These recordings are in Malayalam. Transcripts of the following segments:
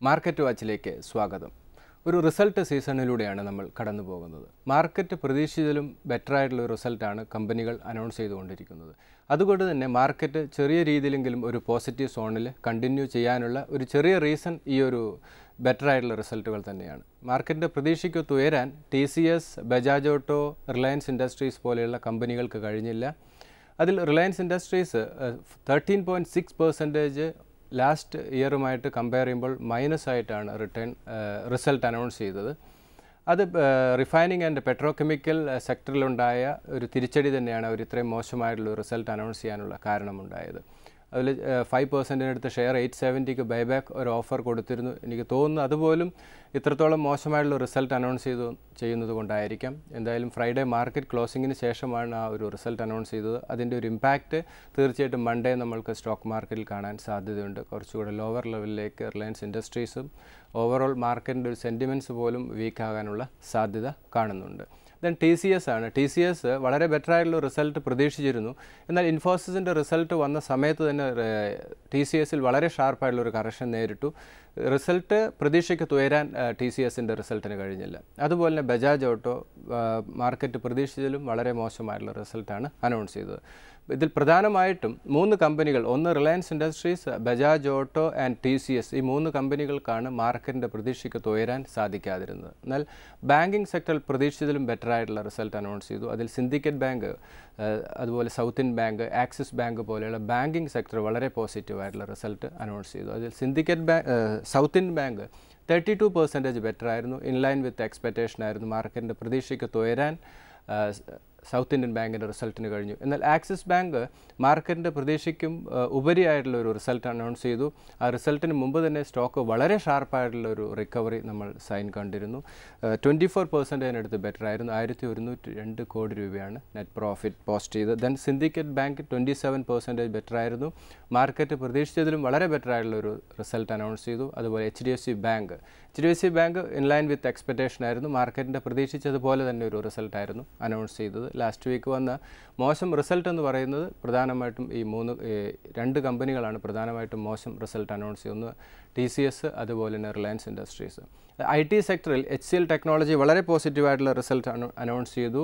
മാർക്കറ്റ് വാച്ചിലേക്ക് സ്വാഗതം. ഒരു റിസൾട്ട് സീസണിലൂടെയാണ് നമ്മൾ കടന്നു പോകുന്നത്. മാർക്കറ്റ് പ്രതീക്ഷിച്ചതിലും ബെറ്ററായിട്ടുള്ള ഒരു റിസൾട്ടാണ് കമ്പനികൾ അനൗൺസ് ചെയ്തുകൊണ്ടിരിക്കുന്നത്. അതുകൊണ്ട് തന്നെ മാർക്കറ്റ് ചെറിയ രീതിയിലെങ്കിലും ഒരു പോസിറ്റീവ് സോണിൽ കണ്ടിന്യൂ ചെയ്യാനുള്ള ഒരു ചെറിയ റീസൺ ഈ ഒരു ബെറ്ററായിട്ടുള്ള റിസൾട്ടുകൾ തന്നെയാണ്. മാർക്കറ്റിൻ്റെ പ്രതീക്ഷയ്ക്കൊത്ത് ഉയരാൻ TCS, Bajaj auto, Reliance industries പോലെയുള്ള കമ്പനികൾക്ക് കഴിഞ്ഞില്ല. അതിൽ റിലയൻസ് ഇൻഡസ്ട്രീസ് 13.6% ലാസ്റ്റ് ഇയറുമായിട്ട് കമ്പയർ ചെയ്യുമ്പോൾ മൈനസ് ആയിട്ടാണ് റിസൾട്ട് അനൗൺസ് ചെയ്തത്. അത് റിഫൈനിങ് ആൻഡ് പെട്രോകെമിക്കൽ സെക്ടറിലുണ്ടായ ഒരു തിരിച്ചടി തന്നെയാണ് അവർ ഇത്രയും മോശമായിട്ടുള്ള റിസൾട്ട് അനൗൺസ് ചെയ്യാനുള്ള കാരണമുണ്ടായത്. അതിൽ 5% ഷെയർ 870 ബൈബാക്ക് ഒരു ഓഫർ കൊടുത്തിരുന്നു. എനിക്ക് തോന്നുന്നു അതുപോലും ഇത്രത്തോളം മോശമായിട്ടുള്ള റിസൾട്ട് അനൗൺസ് ചെയ്യുന്നത് കൊണ്ടായിരിക്കാം. എന്തായാലും ഫ്രൈഡേ മാർക്കറ്റ് ക്ലോസിങ്ങിന് ശേഷമാണ് ആ ഒരു റിസൾട്ട് അനൗൺസ് ചെയ്തത്. അതിൻ്റെ ഒരു ഇമ്പാക്റ്റ് തീർച്ചയായിട്ടും മൺഡേ നമ്മൾക്ക് സ്റ്റോക്ക് മാർക്കറ്റിൽ കാണാൻ സാധ്യതയുണ്ട്. കുറച്ചുകൂടെ ലോവർ ലെവലിലേക്ക് റിലയൻസ് ഇൻഡസ്ട്രീസും ഓവറോൾ മാർക്കറ്റിൻ്റെ ഒരു സെൻറ്റിമെൻറ്റ്സ് പോലും വീക്കാകാനുള്ള സാധ്യത കാണുന്നുണ്ട്. ദെൻ TCS ആണ്. TCS വളരെ ബെറ്ററായിട്ടുള്ള റിസൾട്ട് പ്രതീക്ഷിച്ചിരുന്നു. എന്നാൽ ഇൻഫോസിസിൻ്റെ റിസൾട്ട് വന്ന സമയത്ത് തന്നെ TCSൽ വളരെ ഷാർപ്പായിട്ടുള്ളൊരു കറക്ഷൻ നേരിട്ടു. റിസൾട്ട് പ്രതീക്ഷയ്ക്ക് ഉയരാൻ TCSൻ്റെ റിസൾട്ടിന് കഴിഞ്ഞില്ല. അതുപോലെ തന്നെ ബജാജ് ഓട്ടോ മാർക്കറ്റ് പ്രതീക്ഷിച്ചതിലും വളരെ മോശമായിട്ടുള്ള റിസൾട്ടാണ് അനൗൺസ് ചെയ്തത്. ഇതിൽ പ്രധാനമായിട്ടും 3 കമ്പനികൾ, ഒന്ന് Reliance industries, Bajaj auto and TCS, ഈ 3 കമ്പനികൾക്കാണ് മാർക്കറ്റിൻ്റെ പ്രതീക്ഷയ്ക്ക് ഉയരാൻ സാധിക്കാതിരുന്നത്. എന്നാൽ ബാങ്കിങ് സെക്ടറിൽ പ്രതീക്ഷിച്ചതിലും ബെറ്ററായിട്ടുള്ള റിസൾട്ട് അനൗൺസ് ചെയ്തു. അതിൽ സിൻഡിക്കേറ്റ് ബാങ്ക്, അതുപോലെ south Indian bank, axis bank പോലെയുള്ള ബാങ്കിങ് സെക്ടർ വളരെ പോസിറ്റീവായിട്ടുള്ള റിസൾട്ട് അനൗൺസ് ചെയ്തു. അതിൽ സൗത്ത് ഇന്ത്യൻ ബാങ്ക് 32% ബെറ്ററായിരുന്നു. ഇൻലൈൻ വിത്ത് എക്സ്പെക്റ്റേഷൻ ആയിരുന്നു. മാർക്കറ്റിൻ്റെ പ്രതീക്ഷയ്ക്ക് ഉയരാൻ സൗത്ത് ഇന്ത്യൻ ബാങ്കിൻ്റെ റിസൾട്ടിന് കഴിഞ്ഞു. എന്നാൽ ആക്സിസ് ബാങ്ക് മാർക്കറ്റിൻ്റെ പ്രതീക്ഷയ്ക്കും ഉപരിയായിട്ടുള്ള ഒരു റിസൾട്ട് അനൗൺസ് ചെയ്തു. ആ റിസൾട്ടിന് മുമ്പ് തന്നെ സ്റ്റോക്ക് വളരെ ഷാർപ്പായിട്ടുള്ള ഒരു റിക്കവറി നമ്മൾ കണ്ടിരുന്നു. 24% ബെറ്ററായിരുന്നു. 1102 കോടി രൂപയാണ് നെറ്റ് പ്രോഫിറ്റ് പോസ്റ്റ് ചെയ്തത്. Then syndicate bank 27% ബെറ്ററായിരുന്നു. മാർക്കറ്റ് പ്രതീക്ഷിച്ചതിലും വളരെ ബെറ്ററായിട്ടുള്ള ഒരു റിസൾട്ട് അനൗൺസ് ചെയ്തു. അതുപോലെ HDFC ബാങ്ക് ഇൻലൈൻ വിത്ത് എക്സ്പെക്റ്റേഷൻ ആയിരുന്നു. മാർക്കറ്റിൻ്റെ പ്രതീക്ഷിച്ചതുപോലെ തന്നെ ഒരു റിസൾട്ടായിരുന്നു അനൗൺസ് ചെയ്തത്. ലാസ്റ്റ് വീക്ക് വന്ന മോശം റിസൾട്ട് എന്ന് പറയുന്നത് പ്രധാനമായിട്ടും ഈ 2 കമ്പനികളാണ് പ്രധാനമായിട്ടും മോശം റിസൾട്ട് അനൗൺസ് ചെയ്യുന്നത്. TCS അതുപോലെ തന്നെ റിലയൻസ് ഇൻഡസ്ട്രീസ്. IT സെക്ടറിൽ HCL ടെക്നോളജി വളരെ പോസിറ്റീവായിട്ടുള്ള റിസൾട്ട് അനൗൺസ് ചെയ്തു.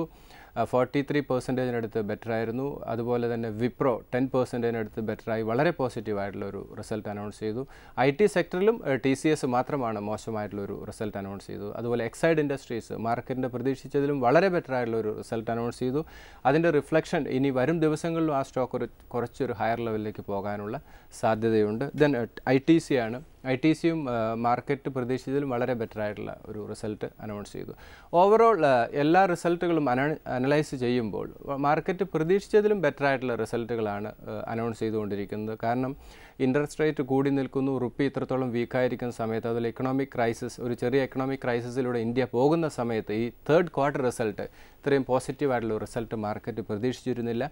43% ബെറ്ററായിരുന്നു. അതുപോലെ തന്നെ വിപ്രോ 10% ബെറ്ററായി വളരെ പോസിറ്റീവായിട്ടുള്ള ഒരു റിസൾട്ട് അനൗൺസ് ചെയ്തു. IT സെക്ടറിലും TCS മാത്രമാണ് മോശമായിട്ടുള്ളൊരു റിസൾട്ട് അനൗൺസ് ചെയ്തു. അതുപോലെ എക്സൈഡ് ഇൻഡസ്ട്രീസ് മാർക്കറ്റിൻ്റെ പ്രതീക്ഷിച്ചതിലും വളരെ ബെറ്ററായിട്ടുള്ള ഒരു റിസൾട്ട് അനൗൺസ് ചെയ്തു. അതിൻ്റെ റിഫ്ലക്ഷൻ ഇനി വരും ദിവസങ്ങളിലും ആ സ്റ്റോക്ക് കുറച്ചൊരു ഹയർ ലെവലിലേക്ക് പോകാനുള്ള സാധ്യതയുണ്ട്. ദെൻ ITC ആണ്. ITCയും മാർക്കറ്റ് പ്രതീക്ഷിച്ചതിലും വളരെ ബെറ്ററായിട്ടുള്ള ഒരു റിസൾട്ട് അനൗൺസ് ചെയ്തു. ഓവറോൾ എല്ലാ റിസൾട്ടുകളും അനലൈസ് ചെയ്യുമ്പോൾ മാർക്കറ്റ് പ്രതീക്ഷിച്ചതിലും ബെറ്ററായിട്ടുള്ള റിസൾട്ടുകളാണ് അനൗൺസ് ചെയ്തുകൊണ്ടിരിക്കുന്നത്. കാരണം ഇൻട്രസ്റ്റ് റേറ്റ് കൂടി നിൽക്കുന്നു, റുപ്പി ഇത്രത്തോളം വീക്കായിരിക്കുന്ന സമയത്ത്, അതുപോലെ ഒരു ചെറിയ എക്കണോമിക് ക്രൈസിസിലൂടെ ഇന്ത്യ പോകുന്ന സമയത്ത് ഈ തേർഡ് ക്വാർട്ടർ റിസൾട്ട് ഇത്രയും പോസിറ്റീവായിട്ടുള്ള റിസൾട്ട് മാർക്കറ്റ് പ്രതീക്ഷിച്ചിരുന്നില്ല.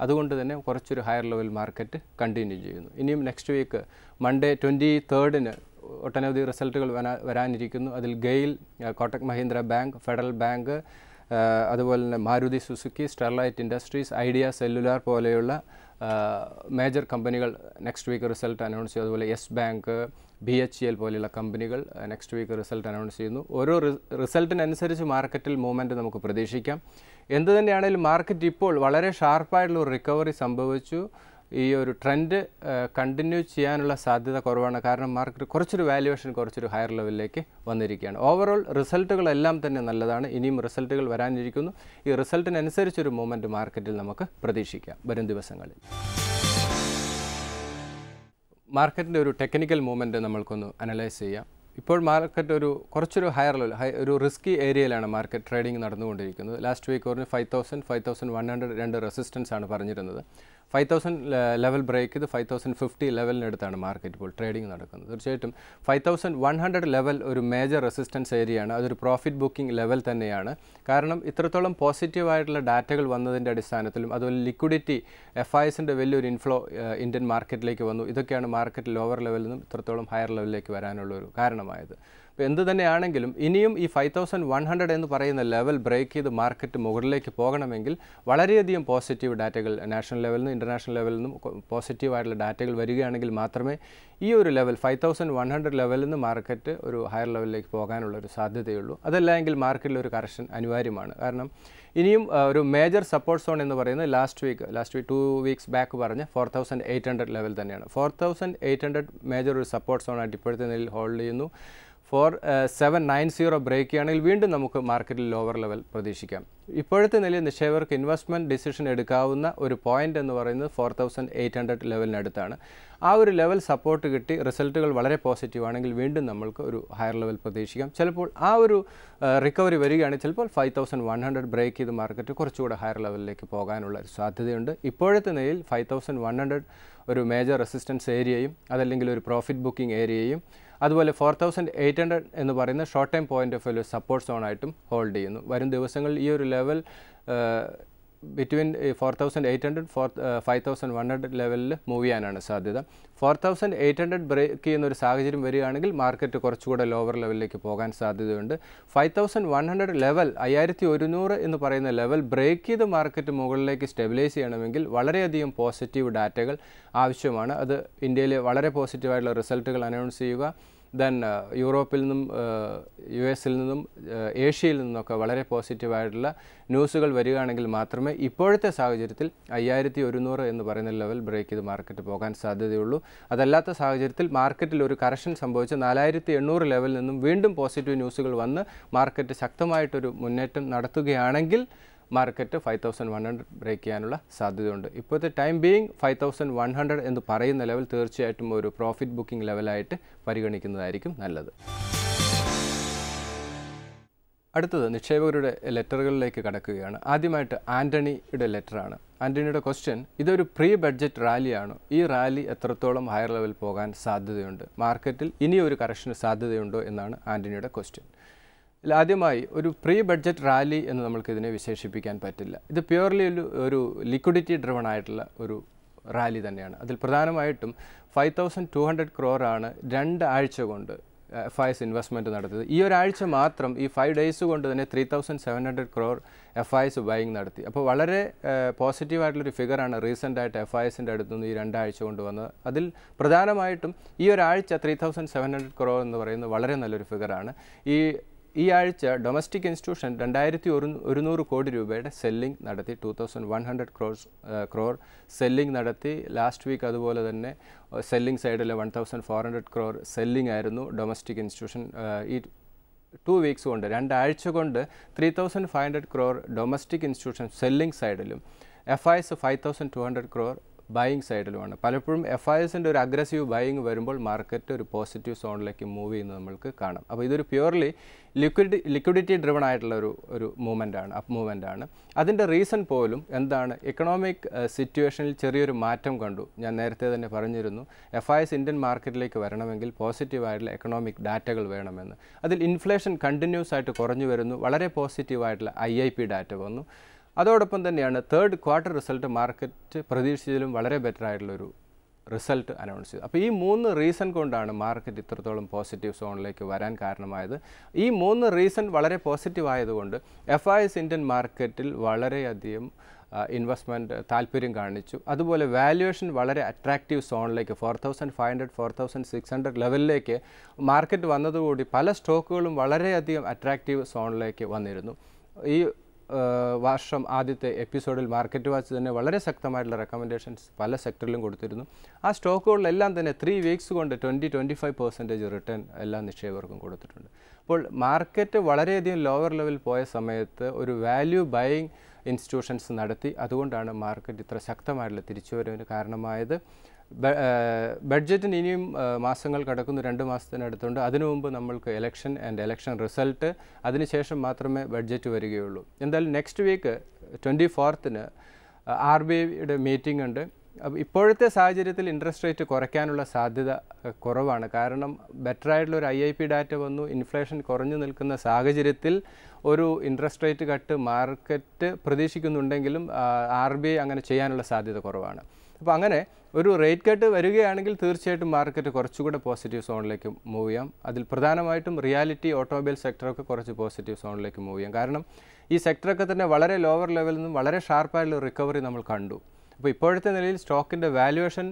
അതുകൊണ്ട് തന്നെ കുറച്ചൊരു ഹയർ ലെവൽ മാർക്കറ്റ് കണ്ടിന്യൂ ചെയ്യുന്നു. ഇനിയും നെക്സ്റ്റ് വീക്ക് മൺഡേ 23rd ഒട്ടനവധി റിസൾട്ടുകൾ വരാനിരിക്കുന്നു. അതിൽ GAIL, Kotak Mahindra bank, Federal Bank, അതുപോലെ തന്നെ Maruti Suzuki, Sterlite Industries, Idea Cellular പോലെയുള്ള മേജർ കമ്പനികൾ നെക്സ്റ്റ് വീക്ക് റിസൾട്ട് അനൗൺസ് ചെയ്തു. അതുപോലെ യെസ് ബാങ്ക്, BHEL പോലെയുള്ള കമ്പനികൾ നെക്സ്റ്റ് വീക്ക് റിസൾട്ട് അനൗൺസ് ചെയ്യുന്നു. ഓരോ റിസൾട്ടിനനുസരിച്ച് മാർക്കറ്റിൽ മൂവ്മെൻറ്റ് നമുക്ക് പ്രതീക്ഷിക്കാം. എന്തു തന്നെയാണെങ്കിലും മാർക്കറ്റ് ഇപ്പോൾ വളരെ ഷാർപ്പായിട്ടുള്ള ഒരു റിക്കവറി സംഭവിച്ചു. ഈ ഒരു ട്രെൻഡ് കണ്ടിന്യൂ ചെയ്യാനുള്ള സാധ്യത കുറവാണ്. കാരണം മാർക്കറ്റ് കുറച്ചൊരു വാല്യുവേഷൻ കുറച്ചൊരു ഹയർ ലെവലിലേക്ക് വന്നിരിക്കുകയാണ്. ഓവറോൾ റിസൾട്ടുകളെല്ലാം തന്നെ നല്ലതാണ്. ഇനിയും റിസൾട്ടുകൾ വരാനിരിക്കുന്നു. ഈ റിസൾട്ടിനനുസരിച്ചൊരു മൂവ്മെൻറ്റ് മാർക്കറ്റിൽ നമുക്ക് പ്രതീക്ഷിക്കാം വരും ദിവസങ്ങളിൽ. മാർക്കറ്റിൻ്റെ ഒരു ടെക്നിക്കൽ മൂവ്മെൻറ്റ് നമ്മൾക്കൊന്ന് അനലൈസ് ചെയ്യാം. ഇപ്പോൾ മാർക്കറ്റ് കുറച്ചൊരു ഹയർ ലെവൽ, ഒരു റിസ്കി ഏരിയയിലാണ് മാർക്കറ്റ് ട്രേഡിംഗ് നടന്നുകൊണ്ടിരിക്കുന്നത്. ലാസ്റ്റ് വീക്ക് പറഞ്ഞ് 5,100 2 റെസിസ്റ്റൻസ് ആണ് പറഞ്ഞിരുന്നത്. 5,000 ലെവൽ ബ്രേക്ക് ചെയ്ത് 5,050 ലെവലിനടുത്താണ് മാർക്കറ്റ് ഇപ്പോൾ ട്രേഡിംഗ് നടക്കുന്നത്. തീർച്ചയായിട്ടും 5,100 ലെവൽ ഒരു മേജർ റെസിസ്റ്റൻസ് ഏരിയയാണ്. അതൊരു പ്രോഫിറ്റ് ബുക്കിംഗ് ലെവൽ തന്നെയാണ്. കാരണം ഇത്രത്തോളം പോസിറ്റീവായിട്ടുള്ള ഡാറ്റകൾ വന്നതിൻ്റെ അടിസ്ഥാനത്തിലും അതുപോലെ ലിക്വിഡിറ്റി FISൻ്റെ വലിയൊരു ഇൻഫ്ലോ ഇന്ത്യൻ മാർക്കറ്റിലേക്ക് വന്നു. ഇതൊക്കെയാണ് മാർക്കറ്റ് ലോവർ ലെവലിൽ നിന്നും ഇത്രത്തോളം ഹയർ ലെവലിലേക്ക് വരാനുള്ള ഒരു കാരണമായത്. അപ്പോൾ എന്ത് തന്നെയാണെങ്കിലും ഇനിയും ഈ 5100 എന്ന് പറയുന്ന ലെവൽ ബ്രേക്ക് ചെയ്ത് മാർക്കറ്റ് മുകളിലേക്ക് പോകണമെങ്കിൽ വളരെയധികം പോസിറ്റീവ് ഡാറ്റകൾ നാഷണൽ ലെവലിൽ നിന്നും ഇൻ്റർനാഷണൽ ലെവലിൽ നിന്നും പോസിറ്റീവായിട്ടുള്ള ഡാറ്റകൾ വരികയാണെങ്കിൽ മാത്രമേ ഈ ഒരു ലെവൽ 5100 ലെവലിൽ നിന്ന് മാർക്കറ്റ് ഒരു ഹയർ ലെവലിലേക്ക് പോകാനുള്ള ഒരു സാധ്യതയുള്ളൂ. അതല്ലെങ്കിൽ മാർക്കറ്റിൽ ഒരു കറക്ഷൻ അനിവാര്യമാണ്. കാരണം ഇനിയും ഒരു മേജർ സപ്പോർട്ട് സോൺ എന്ന് പറയുന്നത് ലാസ്റ്റ് വീക്ക് 2 വീക്സ് ബാക്ക് പറഞ്ഞ 4800 ലെവൽ തന്നെയാണ്. 4800 മേജർ ഒരു സപ്പോർട്ട് സോണായിട്ട് ഇപ്പോഴത്തെ നിലയിൽ ഹോൾഡ് ചെയ്യുന്നു. 4790 ബ്രേക്ക് ചെയ്യുകയാണെങ്കിൽ വീണ്ടും നമുക്ക് മാർക്കറ്റിൽ ലോവർ ലെവൽ പ്രതീക്ഷിക്കാം. ഇപ്പോഴത്തെ നിലയിൽ നിക്ഷേപകർക്ക് ഇൻവെസ്റ്റ്മെൻറ്റ് ഡിസിഷൻ എടുക്കാവുന്ന ഒരു പോയിൻ്റ് എന്ന് പറയുന്നത് 4800 ലെവലിനടുത്താണ്. ആ ഒരു ലെവൽ സപ്പോർട്ട് കിട്ടി റിസൾട്ടുകൾ വളരെ പോസിറ്റീവ് ആണെങ്കിൽ വീണ്ടും നമ്മൾക്ക് ഒരു ഹയർ ലെവൽ പ്രതീക്ഷിക്കാം. ചിലപ്പോൾ ആ ഒരു റിക്കവറി വരികയാണെങ്കിൽ ചിലപ്പോൾ 5100 ബ്രേക്ക് ചെയ്ത് മാർക്കറ്റ് കുറച്ചുകൂടെ ഹയർ ലെവലിലേക്ക് പോകാനുള്ള ഒരു സാധ്യതയുണ്ട്. ഇപ്പോഴത്തെ നിലയിൽ 5100 ഒരു മേജർ റെസിസ്റ്റൻസ് ഏരിയയും അതല്ലെങ്കിൽ ഒരു പ്രോഫിറ്റ് ബുക്കിംഗ് ഏരിയയും അതുപോലെ 4800 എന്ന് പറയുന്ന short time point of view support സോണായിട്ടും ഹോൾഡ് ചെയ്യുന്നു. വരും ദിവസങ്ങളിൽ ഈ ഒരു ലെവൽ ബിറ്റ്വീൻ 4800 5100 ലെവലിൽ മൂവ് ചെയ്യാനാണ് സാധ്യത. 4800 ബ്രേക്ക് ചെയ്യുന്ന ഒരു സാഹചര്യം വരികയാണെങ്കിൽ മാർക്കറ്റ് കുറച്ചുകൂടെ ലോവർ ലെവലിലേക്ക് പോകാൻ സാധ്യതയുണ്ട്. 5100 ലെവൽ 5100 എന്ന് പറയുന്ന ലെവൽ ബ്രേക്ക് ചെയ്ത് മാർക്കറ്റ് മുകളിലേക്ക് സ്റ്റെബിലൈസ് ചെയ്യണമെങ്കിൽ വളരെയധികം പോസിറ്റീവ് ഡാറ്റകൾ ആവശ്യമാണ്. അത് ഇന്ത്യയിലെ വളരെ പോസിറ്റീവായിട്ടുള്ള റിസൾട്ടുകൾ അനൗൺസ് ചെയ്യുക, ദെൻ യൂറോപ്പിൽ നിന്നും US-ൽ നിന്നും ഏഷ്യയിൽ നിന്നൊക്കെ വളരെ പോസിറ്റീവായിട്ടുള്ള ന്യൂസുകൾ വരികയാണെങ്കിൽ മാത്രമേ ഇപ്പോഴത്തെ സാഹചര്യത്തിൽ 5100 എന്ന് പറയുന്ന ലെവൽ ബ്രേക്ക് ചെയ്ത് മാർക്കറ്റ് പോകാൻ സാധ്യതയുള്ളൂ. അതല്ലാത്ത സാഹചര്യത്തിൽ മാർക്കറ്റിൽ ഒരു കറക്ഷൻ സംഭവിച്ച് 4800 ലെവലിൽ നിന്നും വീണ്ടും പോസിറ്റീവ് ന്യൂസുകൾ വന്ന് മാർക്കറ്റ് ശക്തമായിട്ടൊരു മുന്നേറ്റം നടത്തുകയാണെങ്കിൽ മാർക്കറ്റ് 5100 ബ്രേക്ക് ചെയ്യാനുള്ള സാധ്യതയുണ്ട്. ഇപ്പോഴത്തെ ടൈം ബീയിങ് 5100 എന്ന് പറയുന്ന ലെവൽ തീർച്ചയായിട്ടും ഒരു പ്രോഫിറ്റ് ബുക്കിംഗ് ലെവലായിട്ട് പരിഗണിക്കുന്നതായിരിക്കും നല്ലത്. അടുത്തത് നിക്ഷേപകരുടെ ലെറ്ററുകളിലേക്ക് കടക്കുകയാണ്. ആദ്യമായിട്ട് ആൻ്റണിയുടെ ലെറ്ററാണ്. ആൻ്റണിയുടെ ക്വസ്റ്റ്യൻ, ഇതൊരു പ്രീ ബഡ്ജറ്റ് റാലിയാണോ? ഈ റാലി എത്രത്തോളം ഹയർ ലെവൽ പോകാൻ സാധ്യതയുണ്ട്? മാർക്കറ്റിൽ ഇനിയൊരു കറക്ഷന് സാധ്യതയുണ്ടോ എന്നാണ് ആൻ്റണിയുടെ ക്വസ്റ്റ്യൻ. ആദ്യമായി ഒരു പ്രീ ബഡ്ജറ്റ് റാലി എന്ന് നമുക്കിതിനെ വിശേഷിപ്പിക്കാൻ പറ്റില്ല. ഇത് പ്യുവർലി ഒരു ലിക്വിഡിറ്റി ഡ്രിവൺ ആയിട്ടുള്ള ഒരു റാലി തന്നെയാണ്. അതിൽ പ്രധാനമായിട്ടും 5200 crore 2 ആഴ്ച കൊണ്ട് FIs ഇൻവെസ്റ്റ്മെൻറ്റ് നടത്തിയത്. ഈ ഒരാഴ്ച മാത്രം ഈ 5 ഡേയ്സ് കൊണ്ട് തന്നെ 3700 crore FIs ബൈയിങ് നടത്തി. അപ്പോൾ വളരെ പോസിറ്റീവായിട്ടുള്ളൊരു ഫിഗറാണ് റീസെൻ്റായിട്ട് FIസിൻ്റെ അടുത്തുനിന്ന് ഈ 2 ആഴ്ച കൊണ്ട് വന്നത്. അതിൽ പ്രധാനമായിട്ടും ഈ ഒരാഴ്ച 3700 crore എന്ന് പറയുന്നത് വളരെ നല്ലൊരു ഫിഗറാണ്. ഈ ആഴ്ച ഡൊമസ്റ്റിക് ഇൻസ്റ്റിറ്റ്യൂഷൻ 2100 കോടി രൂപയുടെ സെല്ലിംഗ് നടത്തി. 2100 crore സെല്ലിംഗ് നടത്തി. ലാസ്റ്റ് വീക്ക് അതുപോലെ തന്നെ സെല്ലിംഗ് സൈഡിൽ 1400 crore സെല്ലിംഗ് ആയിരുന്നു ഡൊമസ്റ്റിക് ഇൻസ്റ്റിറ്റ്യൂഷൻ. ഈ 2 വീക്സ് കൊണ്ട് 2 ആഴ്ച കൊണ്ട് 3500 crore ഡൊമസ്റ്റിക് ഇൻസ്റ്റിറ്റ്യൂഷൻ സെല്ലിംഗ് സൈഡിലും FIs 5200 crore ബൈയിങ് സൈഡിലുമാണ്. പലപ്പോഴും FIസിൻ്റെ ഒരു അഗ്രസീവ് ബൈയിങ് വരുമ്പോൾ മാർക്കറ്റ് ഒരു പോസിറ്റീവ് സോണിലേക്ക് മൂവ് ചെയ്യുന്നത് നമ്മൾക്ക് കാണാം. അപ്പോൾ ഇതൊരു പ്യുവർലി ലിക്വിഡിറ്റി ഡ്രിവൺ ആയിട്ടുള്ള ഒരു മൂവ്മെൻറ്റാണ്, അപ്പ് മൂവ്മെൻറ്റാണ്. അതിൻ്റെ റീസൺ പോലും എന്താണ്? എക്കണോമിക് സിറ്റുവേഷനിൽ ചെറിയൊരു മാറ്റം കണ്ടു. ഞാൻ നേരത്തെ തന്നെ പറഞ്ഞിരുന്നു, FIs ഇന്ത്യൻ മാർക്കറ്റിലേക്ക് വരണമെങ്കിൽ പോസിറ്റീവായിട്ടുള്ള എക്കണോമിക് ഡാറ്റകൾ വേണമെന്ന്. അതിൽ ഇൻഫ്ലേഷൻ കണ്ടിന്യൂസ് ആയിട്ട് കുറഞ്ഞു വരുന്നു. വളരെ പോസിറ്റീവായിട്ടുള്ള IIP ഡാറ്റ വന്നു. അതോടൊപ്പം തന്നെയാണ് തേർഡ് ക്വാർട്ടർ റിസൾട്ട് മാർക്കറ്റ് പ്രതീക്ഷിച്ചതിലും വളരെ ബെറ്റർ ആയിട്ടുള്ളൊരു റിസൾട്ട് അനൗൺസ് ചെയ്തു. അപ്പോൾ ഈ 3 റീസൺ കൊണ്ടാണ് മാർക്കറ്റ് ഇത്രത്തോളം പോസിറ്റീവ് സോണിലേക്ക് വരാൻ കാരണമായത്. ഈ 3 റീസൺ വളരെ പോസിറ്റീവ് ആയതുകൊണ്ട് FIs ഇന്ത്യൻ മാർക്കറ്റിൽ വളരെയധികം ഇൻവെസ്റ്റ്മെൻറ്റ് താല്പര്യം കാണിച്ചു. അതുപോലെ വാല്യുവേഷൻ വളരെ അട്രാക്റ്റീവ് സോണിലേക്ക് 4500 4600 ലെവലിലേക്ക് മാർക്കറ്റ് വന്നതുകൂടി പല സ്റ്റോക്കുകളും വളരെയധികം അട്രാക്റ്റീവ് സോണിലേക്ക് വന്നിരുന്നു. ഈ വർഷം ആദ്യത്തെ എപ്പിസോഡിൽ മാർക്കറ്റ് വാച്ച് തന്നെ വളരെ ശക്തമായിട്ടുള്ള റെക്കമെൻഡേഷൻസ് പല സെക്ടറിലും കൊടുത്തിരുന്നു. ആ സ്റ്റോക്കുകളിലെല്ലാം തന്നെ 3 വീക്സ് കൊണ്ട് 20-25% റിട്ടേൺ എല്ലാ നിക്ഷേപകർക്കും കൊടുത്തിട്ടുണ്ട്. അപ്പോൾ മാർക്കറ്റ് വളരെയധികം ലോവർ ലെവൽ പോയ സമയത്ത് ഒരു വാല്യൂ ബൈയിങ് ഇൻസ്റ്റിറ്റ്യൂഷൻസ് നടത്തി. അതുകൊണ്ടാണ് മാർക്കറ്റ് ഇത്ര ശക്തമായിട്ടുള്ള തിരിച്ചുവരവിന് കാരണമായത്. ബഡ്ജറ്റിന് ഇനിയും മാസങ്ങൾ കടക്കുന്നു, 2 മാസത്തിനടുത്തുണ്ട്. അതിനു മുമ്പ് നമ്മൾക്ക് ഇലക്ഷൻ റിസൾട്ട്, അതിനുശേഷം മാത്രമേ ബഡ്ജറ്റ് വരികയുള്ളൂ. എന്തായാലും നെക്സ്റ്റ് വീക്ക് 24th RBIയുടെ മീറ്റിംഗ് ഉണ്ട്. അപ്പോൾ ഇപ്പോഴത്തെ സാഹചര്യത്തിൽ ഇൻട്രസ്റ്റ് റേറ്റ് കുറയ്ക്കാനുള്ള സാധ്യത കുറവാണ്. കാരണം ബെറ്ററായിട്ടുള്ളൊരു IIP ഡാറ്റ വന്നു. ഇൻഫ്ലേഷൻ കുറഞ്ഞു നിൽക്കുന്ന സാഹചര്യത്തിൽ ഒരു ഇൻട്രസ്റ്റ് റേറ്റ് കട്ട് മാർക്കറ്റ് പ്രതീക്ഷിക്കുന്നുണ്ടെങ്കിലും RBI അങ്ങനെ ചെയ്യാനുള്ള സാധ്യത കുറവാണ്. അപ്പോൾ അങ്ങനെ ഒരു റേറ്റ് കട്ട് വരികയാണെങ്കിൽ തീർച്ചയായിട്ടും മാർക്കറ്റ് കുറച്ചുകൂടെ പോസിറ്റീവ് സോണിലേക്ക് മൂവ് ചെയ്യാം. അതിൽ പ്രധാനമായിട്ടും റിയാലിറ്റി, ഓട്ടോമൊബൈൽ സെക്ടറൊക്കെ കുറച്ച് പോസിറ്റീവ് സോണിലേക്ക് മൂവ് ചെയ്യാം. കാരണം ഈ സെക്ടറൊക്കെ തന്നെ വളരെ ലോവർ ലെവലിൽ നിന്നും വളരെ ഷാർപ്പായിട്ടുള്ള റിക്കവറി നമ്മൾ കണ്ടു. അപ്പോൾ ഇപ്പോഴത്തെ നിലയിൽ സ്റ്റോക്കിൻ്റെ വാല്യുവേഷൻ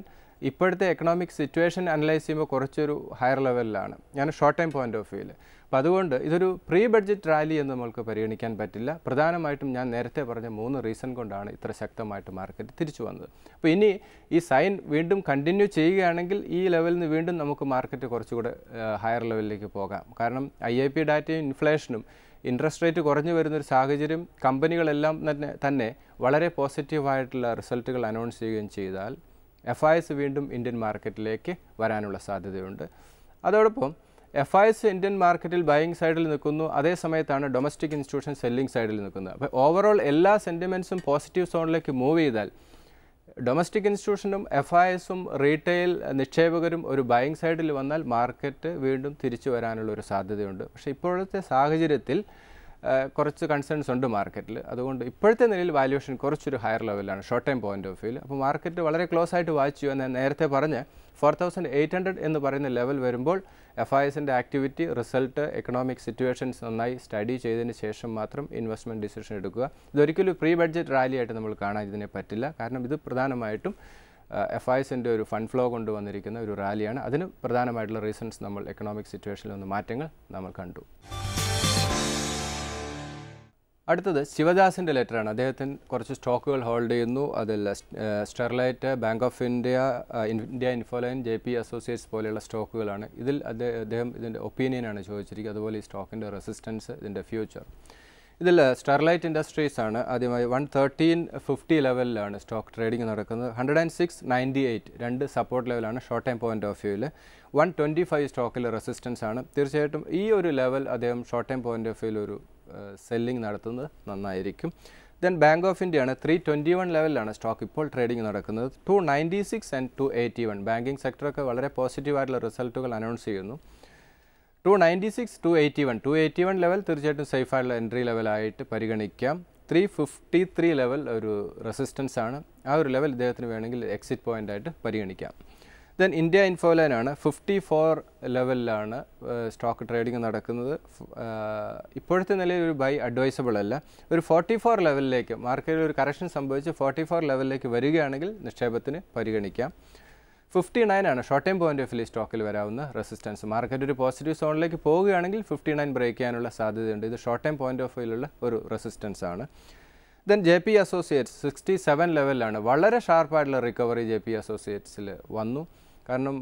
ഇപ്പോഴത്തെ എക്കണോമിക് സിറ്റുവേഷൻ അനലൈസ് ചെയ്യുമ്പോൾ കുറച്ചൊരു ഹയർ ലെവലിലാണ്, ഞാൻ ഷോർട്ട് ടൈം പോയിൻ്റ് ഓഫ് വ്യൂവിൽ. അപ്പോൾ അതുകൊണ്ട് ഇതൊരു പ്രീ ബഡ്ജറ്റ് റാലി എന്ന് നമ്മൾക്ക് പരിഗണിക്കാൻ പറ്റില്ല. പ്രധാനമായിട്ടും ഞാൻ നേരത്തെ പറഞ്ഞ 3 റീസൺ കൊണ്ടാണ് ഇത്ര ശക്തമായിട്ട് മാർക്കറ്റ് തിരിച്ചു വന്നത്. അപ്പോൾ ഇനി ഈ സൈൻ വീണ്ടും കണ്ടിന്യൂ ചെയ്യുകയാണെങ്കിൽ ഈ ലെവലിൽ നിന്ന് വീണ്ടും നമുക്ക് മാർക്കറ്റ് കുറച്ചുകൂടെ ഹയർ ലെവലിലേക്ക് പോകാം. കാരണം IIP ഡാറ്റയും ഇൻഫ്ലേഷനും ഇൻട്രസ്റ്റ് റേറ്റ് കുറഞ്ഞു വരുന്നൊരു സാഹചര്യം, കമ്പനികളെല്ലാം തന്നെ വളരെ പോസിറ്റീവായിട്ടുള്ള റിസൾട്ടുകൾ അനൗൺസ് ചെയ്യുകയും ചെയ്താൽ FIs വീണ്ടും ഇന്ത്യൻ മാർക്കറ്റിലേക്ക് വരാനുള്ള സാധ്യതയുണ്ട്. അതോടൊപ്പം FIs ഇന്ത്യൻ മാർക്കറ്റിൽ ബൈയിങ് സൈഡിൽ നിൽക്കുന്നു, അതേ സമയത്താണ് ഡൊമസ്റ്റിക് ഇൻസ്റ്റിറ്റ്യൂഷൻ സെല്ലിംഗ് സൈഡിൽ നിൽക്കുന്നത്. അപ്പോൾ ഓവറോൾ എല്ലാ സെൻറ്റിമെൻറ്റ്സും പോസിറ്റീവ് സോണിലേക്ക് മൂവ് ചെയ്താൽ ഡൊമസ്റ്റിക് ഇൻസ്റ്റിറ്റ്യൂഷനും FIസും റീറ്റെയിൽ നിക്ഷേപകരും ഒരു ബൈയിങ് സൈഡിൽ വന്നാൽ മാർക്കറ്റ് വീണ്ടും തിരിച്ചു വരാനുള്ള ഒരു സാധ്യതയുണ്ട്. പക്ഷേ ഇപ്പോഴത്തെ സാഹചര്യത്തിൽ കുറച്ച് കൺസേൺസ് ഉണ്ട് മാർക്കറ്റിൽ. അതുകൊണ്ട് ഇപ്പോഴത്തെ നിലയിൽ വാല്യുവേഷൻ കുറച്ചൊരു ഹയർ ലെവലാണ് ഷോർട്ട് ടൈം പോയിൻ്റ് ഓഫ് വ്യൂവിൽ. അപ്പോൾ മാർക്കറ്റ് വളരെ ക്ലോസ് ആയിട്ട് വാച്ച് ചെയ്യുക. ഞാൻ നേരത്തെ പറഞ്ഞ് 4800 എന്ന് പറയുന്ന ലെവൽ വരുമ്പോൾ FIസിൻ്റെ ആക്ടിവിറ്റി, റിസൾട്ട്, എക്കണോമിക് സിറ്റുവേഷൻസ് നന്നായി സ്റ്റഡി ചെയ്തതിന് ശേഷം മാത്രം ഇൻവെസ്റ്റ്മെൻറ്റ് ഡിസിഷൻ എടുക്കുക. ഇതൊരിക്കലും പ്രീ ബഡ്ജറ്റ് റാലി ആയിട്ട് നമ്മൾ കാണാൻ ഇതിനെ പറ്റില്ല. കാരണം ഇത് പ്രധാനമായിട്ടും FIസിൻ്റെ ഒരു ഫണ്ട് ഫ്ലോ കൊണ്ടുവന്നിരിക്കുന്ന ഒരു റാലിയാണ്. അതിന് പ്രധാനമായിട്ടുള്ള റീസൺസ് നമ്മൾ എക്കണോമിക് സിറ്റുവേഷനിൽ വന്ന മാറ്റങ്ങൾ നമ്മൾ കണ്ടു. അടുത്തത് ശിവദാസിൻ്റെ ലെറ്ററാണ്. അദ്ദേഹത്തിന് കുറച്ച് സ്റ്റോക്കുകൾ ഹോൾഡ് ചെയ്യുന്നു. അതിൽ Sterlite, Bank of India, India Infoline, JP Associates പോലെയുള്ള സ്റ്റോക്കുകളാണ്. ഇതിൽ അദ്ദേഹം ഇതിൻ്റെ ഒപ്പീനിയനാണ് ചോദിച്ചിരിക്കുന്നത്. അതുപോലെ ഈ സ്റ്റോക്കിൻ്റെ റെസിസ്റ്റൻസ്, ഇതിൻ്റെ ഫ്യൂച്ചർ. ഇതിൽ സ്റ്റെർലൈറ്റ് ഇൻഡസ്ട്രീസ് ആണ്. ആദ്യമായി 113.50 ലെവലിലാണ് സ്റ്റോക്ക് ട്രേഡിംഗ് നടക്കുന്നത്. 106.98 രണ്ട് സപ്പോർട്ട് ലെവലാണ് ഷോർട്ട് ടൈം പോയിൻ്റ് ഓഫ് വ്യൂവിൽ. 125 സ്റ്റോക്കിൽ റെസിസ്റ്റൻസ് ആണ്. തീർച്ചയായിട്ടും ഈ ഒരു ലെവൽ അദ്ദേഹം ഷോർട്ട് ടൈം പോയിൻ്റ് ഓഫ് വ്യൂവിൽ ഒരു സെല്ലിംഗ് നടത്തുന്നത് നന്നായിരിക്കും. ദെൻ ബാങ്ക് ഓഫ് ഇന്ത്യ ആണ്. 321 ലെവലിലാണ് സ്റ്റോക്ക് ഇപ്പോൾ ട്രേഡിംഗ് നടക്കുന്നത്. 296 and 281. ബാങ്കിങ് സെക്ടറൊക്കെ വളരെ പോസിറ്റീവായിട്ടുള്ള റിസൾട്ടുകൾ അനൗൺസ് ചെയ്യുന്നു. 296, 281. 281 ലെവൽ തീർച്ചയായിട്ടും സേഫായിട്ടുള്ള എൻട്രി ലെവലായിട്ട് പരിഗണിക്കാം. 353 ലെവൽ ഒരു റെസിസ്റ്റൻസ് ആണ്. ആ ഒരു ലെവൽ ഇദ്ദേഹത്തിന് വേണമെങ്കിൽ എക്സിറ്റ് പോയിൻ്റ് ആയിട്ട് പരിഗണിക്കാം. ദെൻ ഇന്ത്യ ഇൻഫോലൈൻ ആണ്. 54 ലെവലിലാണ് സ്റ്റോക്ക് ട്രേഡിംഗ് നടക്കുന്നത്. ഇപ്പോഴത്തെ നിലയിൽ ഒരു ബൈ അഡ്വൈസബിൾ അല്ല. ഒരു 44 ലെവലിലേക്ക് മാർക്കറ്റിൽ ഒരു കറക്ഷൻ സംഭവിച്ച് 44 ലെവലിലേക്ക് വരികയാണെങ്കിൽ നിക്ഷേപത്തിന് പരിഗണിക്കാം. 59 ആണ് short time point of view സ്റ്റോക്കിൽ വരാവുന്ന റെസിസ്റ്റൻസ്. മാർക്കറ്റ് ഒരു പോസിറ്റീവ് സോണിലേക്ക് പോവുകയാണെങ്കിൽ 59 ബ്രേക്ക് ചെയ്യാനുള്ള സാധ്യതയുണ്ട്. ഇത് ഷോർട്ട് ടൈം പോയിൻ്റ് ഓഫ് വ്യൂയിലുള്ള ഒരു റെസിസ്റ്റൻസ് ആണ്. ദെൻ JP അസോസിയേറ്റ്സ് 67 ലെവലിലാണ്. വളരെ ഷാർപ്പായിട്ടുള്ള റിക്കവറി JP അസോസിയേറ്റ്സിൽ വന്നു. കാരണം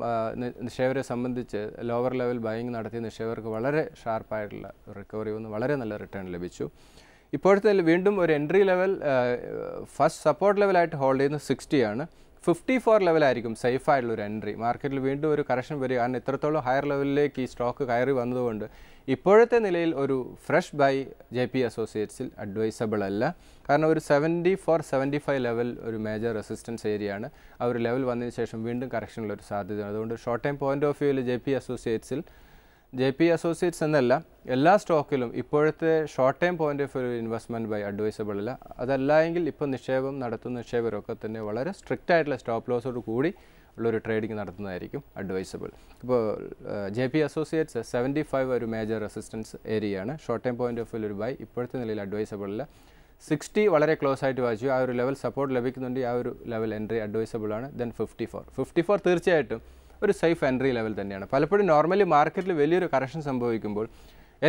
നിക്ഷേപരെ സംബന്ധിച്ച് ലോവർ ലെവൽ ബൈയിങ് നടത്തിയ നിക്ഷേപർക്ക് വളരെ ഷാർപ്പായിട്ടുള്ള റിക്കവറി വന്നു, വളരെ നല്ല റിട്ടേൺ ലഭിച്ചു. ഇപ്പോഴത്തെ വീണ്ടും ഒരു എൻട്രി ലെവൽ ഫസ്റ്റ് സപ്പോർട്ട് ലെവലായിട്ട് ഹോൾഡ് ചെയ്യുന്നത് 60 ആണ്. 54 ലെവലായിരിക്കും സേഫായിട്ടുള്ളൊരു എൻട്രി. മാർക്കറ്റിൽ വീണ്ടും ഒരു കറക്ഷൻ വരിക, കാരണം ഇത്രത്തോളം ഹയർ ലെവലിലേക്ക് ഈ സ്റ്റോക്ക് കയറി വന്നതുകൊണ്ട് ഇപ്പോഴത്തെ നിലയിൽ ഒരു ഫ്രഷ് ബൈ JP അസോസിയേറ്റ്സിൽ അഡ്വൈസബിൾ അല്ല. കാരണം ഒരു 74-75 ലെവൽ ഒരു മേജർ റെസിസ്റ്റൻസ് ഏരിയയാണ്. ആ ഒരു ലെവൽ വന്നതിന് ശേഷം വീണ്ടും കറക്ഷനുള്ളൊരു സാധ്യതയാണ്. അതുകൊണ്ട് ഷോർട്ട് ടൈം പോയിൻ്റ് ഓഫ് വ്യൂവിൽ JP അസോസിയേറ്റ്സ് എന്നല്ല എല്ലാ സ്റ്റോക്കിലും ഇപ്പോഴത്തെ short time point of view investment be advisable അല്ല. അതല്ല എങ്കിൽ ഇപ്പോൾ നിക്ഷേപം നടത്തുന്ന നിക്ഷേപരൊക്കെ തന്നെ വളരെ സ്ട്രിക്റ്റ് ആയിട്ടുള്ള സ്റ്റോപ്പ് ലോസോട് കൂടി ഉള്ളൊരു ട്രേഡിംഗ് നടത്തുന്നതായിരിക്കും അഡ്വൈസബിൾ. ഇപ്പോൾ JP അസോസിയേറ്റ്സ് 75 ഒരു മേജർ റെസിസ്റ്റൻസ് ഏരിയയാണ്. Short time point of view ഒരു ബൈ ഇപ്പോഴത്തെ നിലയിൽ അഡ്വൈസബിൾ അല്ല. 60 വളരെ ക്ലോസ് ആയിട്ട് വായിച്ചു. ആ ഒരു ലെവൽ സപ്പോർട്ട് ലഭിക്കുന്നുണ്ട്. ആ ഒരു ലെവൽ എൻട്രി അഡ്വൈസബിൾ ആണ്. ദെൻ 54 തീർച്ചയായിട്ടും ഒരു സേഫ് എൻട്രി ലെവൽ തന്നെയാണ്. പലപ്പോഴും നോർമലി മാർക്കറ്റിൽ വലിയൊരു കറക്ഷൻ സംഭവിക്കുമ്പോൾ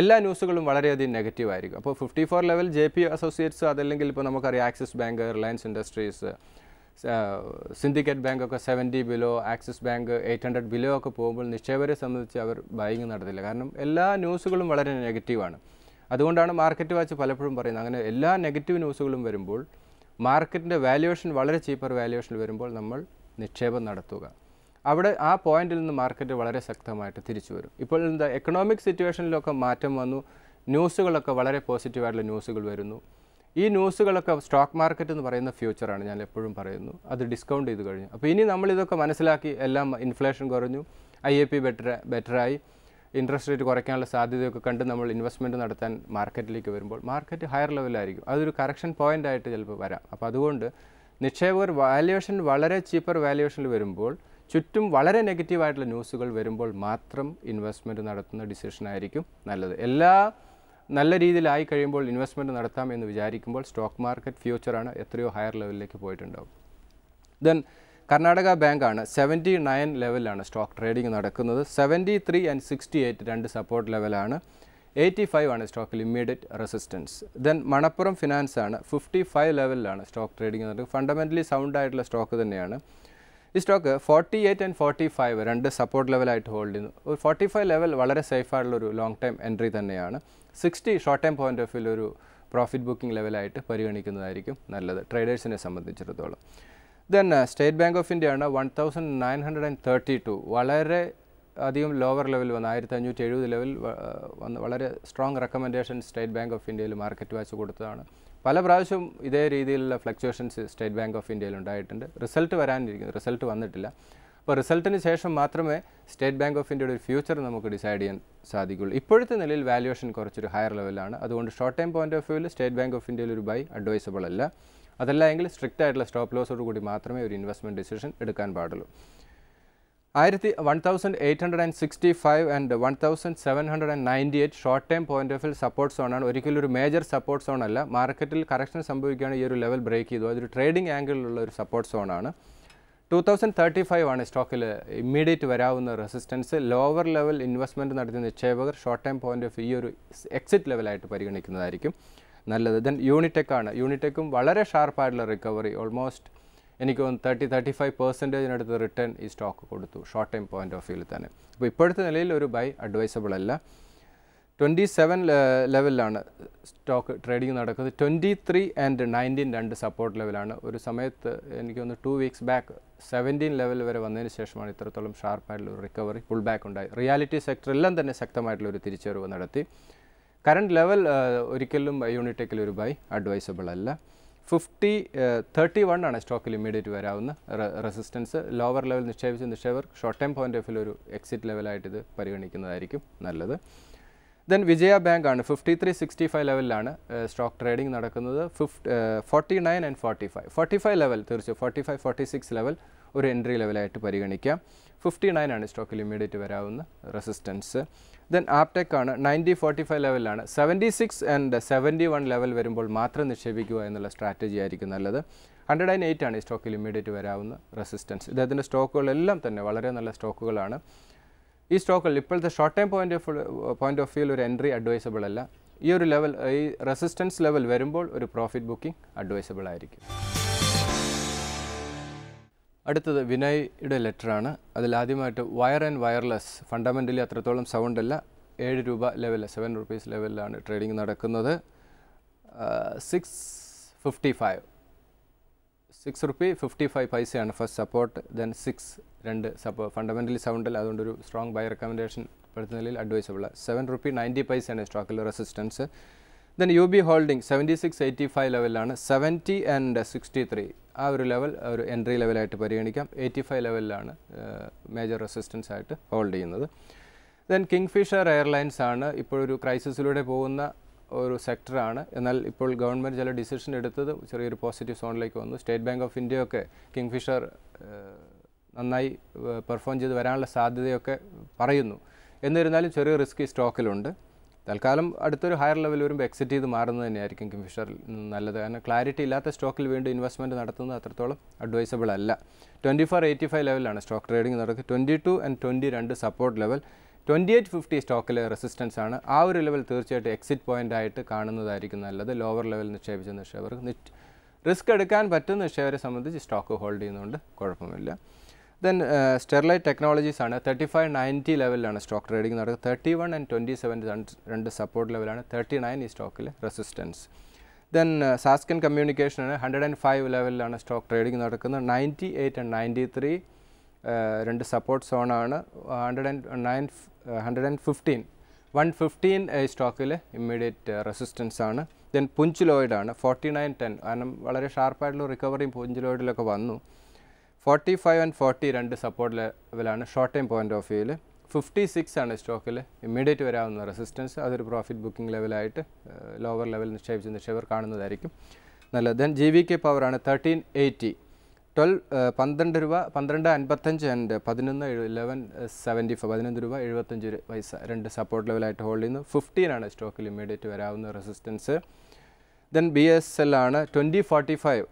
എല്ലാ ന്യൂസുകളും വളരെയധികം നെഗറ്റീവ് ആയിരിക്കും. അപ്പോൾ 54 ലെവൽ JP അസോസിയേറ്റ്സ്, അതല്ലെങ്കിൽ ഇപ്പോൾ നമുക്കറിയാം axis bank, Reliance industries, syndicate bank ഒക്കെ 70 ബിലോ, ആക്സിസ് ബാങ്ക് 800 ബിലോ ഒക്കെ പോകുമ്പോൾ നിക്ഷേപരെ സംബന്ധിച്ച് അവർ ബൈയിങ് നടത്തില്ല. കാരണം എല്ലാ ന്യൂസുകളും വളരെ നെഗറ്റീവാണ്. അതുകൊണ്ടാണ് മാർക്കറ്റ് വാച്ച് പലപ്പോഴും പറയുന്നത് അങ്ങനെ എല്ലാ നെഗറ്റീവ് ന്യൂസുകളും വരുമ്പോൾ മാർക്കറ്റിൻ്റെ വാല്യുവേഷൻ വളരെ ചീപ്പർ വാല്യുവേഷൻ വരുമ്പോൾ നമ്മൾ നിക്ഷേപം നടത്തുക. അവിടെ ആ പോയിന്റിൽ നിന്ന് മാർക്കറ്റ് വളരെ ശക്തമായിട്ട് തിരിച്ചു വരും. ഇപ്പോൾ എന്താ എക്കണോമിക് സിറ്റുവേഷനിലൊക്കെ മാറ്റം വന്നു, ന്യൂസുകളൊക്കെ വളരെ പോസിറ്റീവായിട്ടുള്ള ന്യൂസുകൾ വരുന്നു. ഈ ന്യൂസുകളൊക്കെ സ്റ്റോക്ക് മാർക്കറ്റ് എന്ന് പറയുന്ന ഫ്യൂച്ചറാണ്, ഞാൻ എപ്പോഴും പറയുന്നു. അത് ഡിസ്കൗണ്ട് ചെയ്ത് കഴിഞ്ഞു. അപ്പോൾ ഇനി നമ്മളിതൊക്കെ മനസ്സിലാക്കി എല്ലാം ഇൻഫ്ലേഷൻ കുറഞ്ഞു, IIP ബെറ്ററായി, ഇൻട്രസ്റ്റ് റേറ്റ് കുറയ്ക്കാനുള്ള സാധ്യതയൊക്കെ കണ്ട് നമ്മൾ ഇൻവെസ്റ്റ്മെൻറ്റ് നടത്താൻ മാർക്കറ്റിലേക്ക് വരുമ്പോൾ മാർക്കറ്റ് ഹയർ ലെവലായിരിക്കും. അതൊരു കറക്ഷൻ പോയിൻ്റ് ആയിട്ട് ചിലപ്പോൾ വരാം. അപ്പോൾ അതുകൊണ്ട് നിക്ഷേപകർ വാല്യുവേഷൻ വളരെ ചീപ്പർ വാല്യുവേഷനിൽ വരുമ്പോൾ ചുറ്റും വളരെ നെഗറ്റീവായിട്ടുള്ള ന്യൂസുകൾ വരുമ്പോൾ മാത്രം ഇൻവെസ്റ്റ്മെൻറ്റ് നടത്തുന്ന ഡിസിഷനായിരിക്കും നല്ലത്. എല്ലാ നല്ല രീതിയിലായി കഴിയുമ്പോൾ ഇൻവെസ്റ്റ്മെൻറ്റ് നടത്താം എന്ന് വിചാരിക്കുമ്പോൾ സ്റ്റോക്ക് മാർക്കറ്റ് ഫ്യൂച്ചറാണ് എത്രയോ ഹയർ ലെവലിലേക്ക് പോയിട്ടുണ്ടാവും. ദെൻ കർണാടക ബാങ്കാണ് 79 ലെവലിലാണ് സ്റ്റോക്ക് ട്രേഡിംഗ് നടക്കുന്നത്. 73 ആൻഡ് 68 രണ്ട് സപ്പോർട്ട് ലെവലാണ്. 85 ആണ് സ്റ്റോക്കിൽ immediate resistance. Then Manappuram finance ആണ് 55 ലെവലിലാണ് സ്റ്റോക്ക് ട്രേഡിംഗ് നടക്കുന്നത്. ഫണ്ടമെൻ്റലി സൗണ്ട് ആയിട്ടുള്ള സ്റ്റോക്ക് തന്നെയാണ്. ഈ സ്റ്റോക്ക് 48 ആൻഡ് 45 രണ്ട് സപ്പോർട്ട് ലെവലായിട്ട് ഹോൾഡ് ചെയ്യുന്നു. ഒരു 45 ലെവൽ വളരെ സേഫായിട്ടുള്ളൊരു ലോങ് ടൈം എൻട്രി തന്നെയാണ്. 60 short time point of view ഒരു പ്രോഫിറ്റ് ബുക്കിംഗ് ലെവലായിട്ട് പരിഗണിക്കുന്നതായിരിക്കും നല്ലത് ട്രേഡേഴ്സിനെ സംബന്ധിച്ചിടത്തോളം. Then state bank of India ആണ് 1932 വളരെ അധികം ലോവർ ലെവൽ വന്ന് 1570 ലെവൽ വന്ന് വളരെ strong recommendation state bank of ഇന്ത്യയിൽ മാർക്കറ്റ് വാച്ച് കൊടുത്തതാണ്. പല പ്രാവശ്യം ഇതേ രീതിയിലുള്ള ഫ്ലക്ച്വേഷൻസ് സ്റ്റേറ്റ് ബാങ്ക് ഓഫ് ഇന്ത്യയിൽ ഉണ്ടായിട്ടുണ്ട്. റിസൾട്ട് വരാനിരിക്കുന്നു, റിസൾട്ട് വന്നിട്ടില്ല. അപ്പോൾ റിസൾട്ടിന് ശേഷം മാത്രമേ സ്റ്റേറ്റ് ബാങ്ക് ഓഫ് ഇന്ത്യയുടെ ഒരു ഫ്യൂച്ചർ നമുക്ക് ഡിസൈഡ് ചെയ്യാൻ സാധിക്കുള്ളൂ. ഇപ്പോഴത്തെ നിലയിൽ വാല്യുവേഷൻ കുറച്ചൊരു ഹയർ ലെവലാണ്. അതുകൊണ്ട് ഷോർട്ട് ടൈം പോയിൻ്റ് ഓഫ് വ്യൂവിൽ സ്റ്റേറ്റ് ബാങ്ക് ഓഫ് ഇന്ത്യയിൽ ഒരു ബൈ അഡ്വൈസബിൾ അല്ല. അതല്ല എങ്കിൽ സ്ട്രിക്റ്റ് ആയിട്ടുള്ള സ്റ്റോപ്പ് ലോസോട് കൂടി മാത്രമേ ഒരു ഇൻവെസ്റ്റ്മെൻറ്റ് ഡിസിഷൻ എടുക്കാൻ പാടുള്ളൂ. 1865 and 1798 short time point of view support സോണാണ്. ഒരിക്കലും ഒരു മേജർ സപ്പോർട്ട് സോൺ അല്ല. മാർക്കറ്റിൽ കറക്ഷൻ സംഭവിക്കുകയാണ് ഈ ഒരു ലെവൽ ബ്രേക്ക് ചെയ്തു. അതൊരു ട്രേഡിംഗ് ആംഗിളിലുള്ള ഒരു സപ്പോർട്ട് സോണാണ്. 2035 ആണ് സ്റ്റോക്കിൽ ഇമ്മീഡിയറ്റ് വരാവുന്ന റെസിസ്റ്റൻസ്. ലോവർ ലെവൽ ഇൻവെസ്റ്റ്മെൻറ്റ് നടത്തുന്ന നിക്ഷേപകർ ഷോർട്ട് ടൈം പോയിൻ്റ് ഓഫ് ഈ ഒരു എക്സിറ്റ് ലെവലായിട്ട് പരിഗണിക്കുന്നതായിരിക്കും നല്ലത്. ദെൻ യൂണിടെക് ആണ്. യൂണിടെക്കും വളരെ ഷാർപ്പായിട്ടുള്ള റിക്കവറി, ഓൾമോസ്റ്റ് എനിക്ക് തോന്നുന്നു 30-35% റിട്ടേൺ ഈ സ്റ്റോക്ക് കൊടുത്തു ഷോർട്ട് ടൈം പോയിൻ്റ് ഓഫ് വ്യൂവിൽ തന്നെ. അപ്പോൾ ഇപ്പോഴത്തെ നിലയിൽ ഒരു ബൈ അഡ്വൈസബിൾ അല്ല. 27 ലെവലിലാണ് സ്റ്റോക്ക് ട്രേഡിംഗ് നടക്കുന്നത്. 23 ആൻഡ് 19 രണ്ട് സപ്പോർട്ട് ലെവലാണ്. ഒരു സമയത്ത് എനിക്ക് തോന്നുന്നു 2 വീക്സ് ബാക്ക് 17 ലെവൽ വരെ വന്നതിന് ശേഷമാണ് ഇത്രത്തോളം ഷാർപ്പായിട്ടുള്ള ഒരു റിക്കവറി പുൾ ബാക്ക് ഉണ്ടായി. റിയാലിറ്റി സെക്ടറെല്ലാം തന്നെ ശക്തമായിട്ടുള്ള ഒരു തിരിച്ചുവരവ് നടത്തി. കറണ്ട് ലെവൽ ഒരിക്കലും യൂണിടെക്കിൽ ഒരു ബൈ അഡ്വൈസബിൾ അല്ല. 31 ആണ് സ്റ്റോക്കിൽ ഇമ്മീഡിയറ്റ് വരാവുന്ന റെസിസ്റ്റൻസ്. ലോവർ ലെവൽ നിക്ഷേപിച്ച നിക്ഷേപകർ short time point of view ഒരു എക്സിറ്റ് ലെവലായിട്ട് ഇത് പരിഗണിക്കുന്നതായിരിക്കും നല്ലത്. ദെൻ വിജയ ബാങ്ക് ആണ് 53-65 ലെവലിലാണ് സ്റ്റോക്ക് ട്രേഡിംഗ് നടക്കുന്നത്. 49 ആൻഡ് 45 ലെവൽ തീർച്ചയായും 45-46 ലെവൽ ഒരു എൻട്രി ലെവലായിട്ട് പരിഗണിക്കാം. 59 ആണ് സ്റ്റോക്കിൽ ഇമ്മീഡിയറ്റ് വരാവുന്ന റെസിസ്റ്റൻസ്. ദെൻ ആപ്ടെക് ആണ് 90-45 ലെവലിലാണ്. 76 ആൻഡ് 71 ലെവൽ വരുമ്പോൾ മാത്രം നിക്ഷേപിക്കുക എന്നുള്ള സ്ട്രാറ്റജി ആയിരിക്കും നല്ലത്. 108 ആണ് ഈ സ്റ്റോക്കിൽ ഇമ്മീഡിയറ്റ് വരാവുന്ന റെസിസ്റ്റൻസ്. ഇദ്ദേഹത്തിൻ്റെ സ്റ്റോക്കുകളെല്ലാം തന്നെ വളരെ നല്ല സ്റ്റോക്കുകളാണ്. ഈ സ്റ്റോക്കുകൾ ഇപ്പോഴത്തെ ഷോർട്ട് ടൈം പോയിൻ്റ് ഓഫ് വ്യൂവിൽ ഒരു എൻട്രി അഡ്വൈസബിൾ അല്ല. ഈ ഒരു ലെവൽ ഈ റെസിസ്റ്റൻസ് ലെവൽ വരുമ്പോൾ ഒരു പ്രോഫിറ്റ് ബുക്കിംഗ് അഡ്വൈസബിൾ ആയിരിക്കും. അടുത്തത് വിനയുടെ ലെറ്ററാണ്. അതിലാദ്യമായിട്ട് വയർ ആൻഡ് വയർലെസ് ഫണ്ടമെൻ്റലി അത്രത്തോളം സൗണ്ട് അല്ല. 7 രൂപ ലെവൽ 7 rupees ലെവലിലാണ് ട്രേഡിംഗ് നടക്കുന്നത്. 6 rupee 55 പൈസയാണ് ഫസ്റ്റ് സപ്പോർട്ട്. ദെൻ 6 രണ്ട് ഫണ്ടമെൻ്റലി സൗണ്ടിൽ, അതുകൊണ്ടൊരു സ്ട്രോങ് ബൈ റെക്കമെൻഡേഷൻ ഇപ്പോഴത്തെ നിലയിൽ അഡ്വൈസബിൾ. 7 rupee 90 പൈസയാണ് സ്റ്റോക്കിൽ റെസിസ്റ്റൻസ്. ദെൻ UB ഹോൾഡിംഗ് 76-85 ലെവലിലാണ്. 70 ആൻഡ് 63 ആ ഒരു ലെവൽ ഒരു എൻട്രി ലെവലായിട്ട് പരിഗണിക്കാം. 85 ലെവലിലാണ് മേജർ റെസിസ്റ്റൻസ് ആയിട്ട് ഹോൾഡ് ചെയ്യുന്നത്. ദെൻ കിങ്ഫിഷർ എയർലൈൻസ് ആണ് ഇപ്പോഴൊരു ക്രൈസിസിലൂടെ പോകുന്ന ഒരു സെക്ടറാണ്. എന്നാൽ ഇപ്പോൾ ഗവൺമെൻറ് ചില ഡിസിഷൻ എടുത്തത് ചെറിയൊരു പോസിറ്റീവ് സോണിലേക്ക് വന്നു. സ്റ്റേറ്റ് ബാങ്ക് ഓഫ് ഇന്ത്യയൊക്കെ കിങ്ഫിഷർ നന്നായി പെർഫോം ചെയ്ത് വരാനുള്ള സാധ്യതയൊക്കെ പറയുന്നു. എന്നിരുന്നാലും ചെറിയ റിസ്ക് ഈ സ്റ്റോക്കിലുണ്ട്. തൽക്കാലം അടുത്തൊരു ഹയർ ലെവൽ വരുമ്പോൾ എക്സിറ്റ് ചെയ്ത് മാറുന്നത് തന്നെയായിരിക്കും കിങ്ഫിഷറിൽ നല്ലത്. കാരണം ക്ലാരിറ്റി ഇല്ലാത്ത സ്റ്റോക്കിൽ വീണ്ടും ഇൻവെസ്റ്റ്മെൻറ്റ് നടത്തുന്നത് അത്രത്തോളം അഡ്വൈസബിൾ അല്ല. 24-85 ലെവലിലാണ് സ്റ്റോക്ക് ട്രേഡിംഗ് നടക്കുന്നത്. 22 ആൻഡ് 20 രണ്ട് സപ്പോർട്ട് ലെവൽ. 28-50 സ്റ്റോക്കിലെ റെസിസ്റ്റൻസ് ആണ്. ആ ഒരു ലെവൽ തീർച്ചയായിട്ടും എക്സിറ്റ് പോയിൻ്റ് ആയിട്ട് കാണുന്നതായിരിക്കും നല്ലത്. ലോവർ ലെവൽ നിക്ഷേപിച്ച നിക്ഷേപകർക്ക് റിസ്ക് എടുക്കാൻ പറ്റുന്ന നിക്ഷേപകരെ സംബന്ധിച്ച് സ്റ്റോക്ക് ഹോൾഡ് ചെയ്യുന്നതുകൊണ്ട് കുഴപ്പമില്ല. ദെൻ സ്റ്റെർലൈറ്റ് ടെക്നോളജീസ് ആണ് 35-90 ലെവലിലാണ് സ്റ്റോക്ക് ട്രേഡിംഗ് നടക്കുന്നത്. 31 ആൻഡ് 27 രണ്ട് സപ്പോർട്ട് ലെവലാണ്. 39 ഈ സ്റ്റോക്കിൽ റെസിസ്റ്റൻസ്. ദെൻ സാസ്കൻ കമ്മ്യൂണിക്കേഷൻ ആണ് 105 ലെവലിലാണ് സ്റ്റോക്ക് ട്രേഡിംഗ് നടക്കുന്നത്. 98 ആൻഡ് 93 രണ്ട് സപ്പോർട്ട് സോണാണ്. 115 ഈ സ്റ്റോക്കിൽ ഇമ്മീഡിയറ്റ് റെസിസ്റ്റൻസ് ആണ്. ദെൻ പുഞ്ച് ആണ് 49-10 കാരണം വളരെ ഷാർപ്പായിട്ടുള്ള റിക്കവറിയും പുഞ്ച് വന്നു. 45 ആൻഡ് 40 രണ്ട് സപ്പോർട്ട് ലെവലാണ് ഷോർട്ട് ടൈം പോയിൻ്റ് ഓഫ് വ്യൂവിൽ. 56 ആണ് സ്റ്റോക്കിൽ ഇമ്മീഡിയറ്റ് വരാവുന്ന റെസിസ്റ്റൻസ്. അതൊരു പ്രോഫിറ്റ് ബുക്കിംഗ് ലെവലായിട്ട് ലോവർ ലെവൽ നിക്ഷേപിച്ച നിക്ഷേപകർ കാണുന്നതായിരിക്കും നല്ലത്. ദെൻ GVK പവർ ആണ് 1380, 12 രൂപ 12.55 ആൻഡ് 11.75 11 രൂപ 75 പൈസ രണ്ട് സപ്പോർട്ട് ലെവലായിട്ട് ഹോൾഡ് ചെയ്യുന്നു. 15 ആണ് സ്റ്റോക്കിൽ ഇമ്മീഡിയറ്റ് വരാവുന്ന റെസിസ്റ്റൻസ്. ദെൻ BSL ആണ് 2045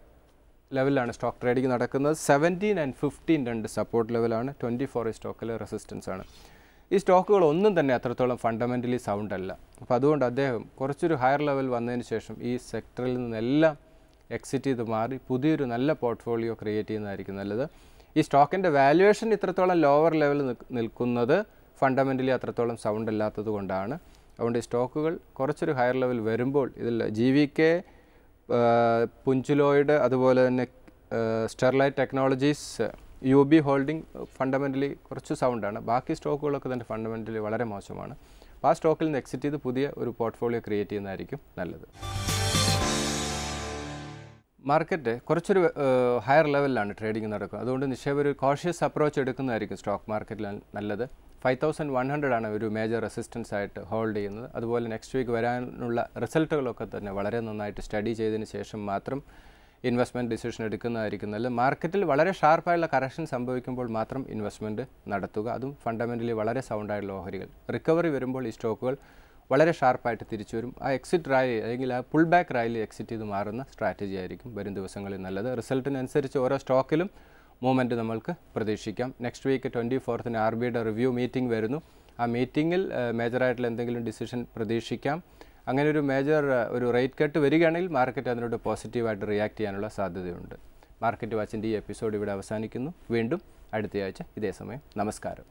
ലെവലിലാണ് സ്റ്റോക്ക് ട്രേഡിംഗ് നടക്കുന്നത്. 17 ആൻഡ് 15 രണ്ട് സപ്പോർട്ട് ലെവലാണ്. 24 സ്റ്റോക്കിൽ റെസിസ്റ്റൻസ് ആണ്. ഈ സ്റ്റോക്കുകൾ ഒന്നും തന്നെ അത്രത്തോളം ഫണ്ടമെൻ്റലി സൗണ്ട് അല്ല. അപ്പോൾ അതുകൊണ്ട് അദ്ദേഹം കുറച്ചൊരു ഹയർ ലെവൽ വന്നതിന് ശേഷം ഈ സെക്ടറിൽ നിന്നെല്ലാം എക്സിറ്റ് ചെയ്ത് മാറി പുതിയൊരു നല്ല പോർട്ട്ഫോളിയോ ക്രിയേറ്റ് ചെയ്യുന്നതായിരിക്കും നല്ലത്. ഈ സ്റ്റോക്കിൻ്റെ വാല്യുവേഷൻ ഇത്രത്തോളം ലോവർ ലെവലിൽ നിൽക്കുന്നത് ഫണ്ടമെൻ്റലി അത്രത്തോളം സൗണ്ട് അല്ലാത്തത് കൊണ്ടാണ്. അതുകൊണ്ട് ഈ സ്റ്റോക്കുകൾ കുറച്ചൊരു ഹയർ ലെവൽ വരുമ്പോൾ ഇതിൽ GVK, പുഞ്ചിലോയിഡ്, അതുപോലെ തന്നെ Sterlite technologies, UB holding fundamentally കുറച്ച് സൗണ്ടാണ്. ബാക്കി സ്റ്റോക്കുകളൊക്കെ തന്നെ ഫണ്ടമെൻ്റലി വളരെ മോശമാണ്. അപ്പോൾ ആ സ്റ്റോക്കിൽ നിന്ന് എക്സിറ്റ് ചെയ്ത് പുതിയ ഒരു പോർട്ട്ഫോളിയോ ക്രിയേറ്റ് ചെയ്യുന്നതായിരിക്കും നല്ലത്. മാർക്കറ്റ് കുറച്ചൊരു ഹയർ ലെവലിലാണ് ട്രേഡിംഗ് നടക്കുന്നത്. അതുകൊണ്ട് നിക്ഷേപകർ ഒരു കോഷ്യസ് അപ്രോച്ച് എടുക്കുന്നതായിരിക്കും സ്റ്റോക്ക് മാർക്കറ്റിൽ നല്ലത്. 5100 ആണ് ഒരു മേജർ റെസിസ്റ്റൻസ് ആയിട്ട് ഹോൾഡ് ചെയ്യുന്നത്. അതുപോലെ നെക്സ്റ്റ് വീക്ക് വരാനുള്ള റിസൾട്ടുകളൊക്കെ തന്നെ വളരെ നന്നായിട്ട് സ്റ്റഡി ചെയ്തതിന് ശേഷം മാത്രം ഇൻവെസ്റ്റ്മെൻറ്റ് ഡിസിഷൻ എടുക്കുന്നതായിരിക്കും നല്ലത്. മാർക്കറ്റിൽ വളരെ ഷാർപ്പായുള്ള കറക്ഷൻ സംഭവിക്കുമ്പോൾ മാത്രം ഇൻവെസ്റ്റ്മെൻറ്റ് നടത്തുക. അതും ഫണ്ടമെൻ്റലി വളരെ സൗണ്ടായുള്ള ഓഹരികൾ. റിക്കവറി വരുമ്പോൾ ഈ സ്റ്റോക്കുകൾ വളരെ ഷാർപ്പായിട്ട് തിരിച്ചു വരും. ആ എക്സിറ്റ് റാലി അല്ലെങ്കിൽ ആ പുൾ ബാക്ക് റാലി എക്സിറ്റ് ചെയ്ത് മാറുന്ന സ്ട്രാറ്റജി ആയിരിക്കും വരും ദിവസങ്ങളിൽ നല്ലത്. റിസൾട്ടിനനുസരിച്ച് ഓരോ സ്റ്റോക്കിലും മൂവ്മെൻറ്റ് നമ്മൾക്ക് പ്രതീക്ഷിക്കാം. നെക്സ്റ്റ് വീക്ക് 24th RBIയുടെ റിവ്യൂ മീറ്റിംഗ് വരുന്നു. ആ മീറ്റിങ്ങിൽ മേജറായിട്ടുള്ള എന്തെങ്കിലും ഡിസിഷൻ പ്രതീക്ഷിക്കാം. അങ്ങനെ ഒരു മേജർ ഒരു റേറ്റ് കട്ട് വരികയാണെങ്കിൽ മാർക്കറ്റ് അതിനോട് പോസിറ്റീവായിട്ട് റിയാക്ട് ചെയ്യാനുള്ള സാധ്യതയുണ്ട്. മാർക്കറ്റ് വാച്ചിൻ്റെ ഈ എപ്പിസോഡ് ഇവിടെ അവസാനിക്കുന്നു. വീണ്ടും അടുത്തയാഴ്ച ഇതേ സമയം. നമസ്കാരം.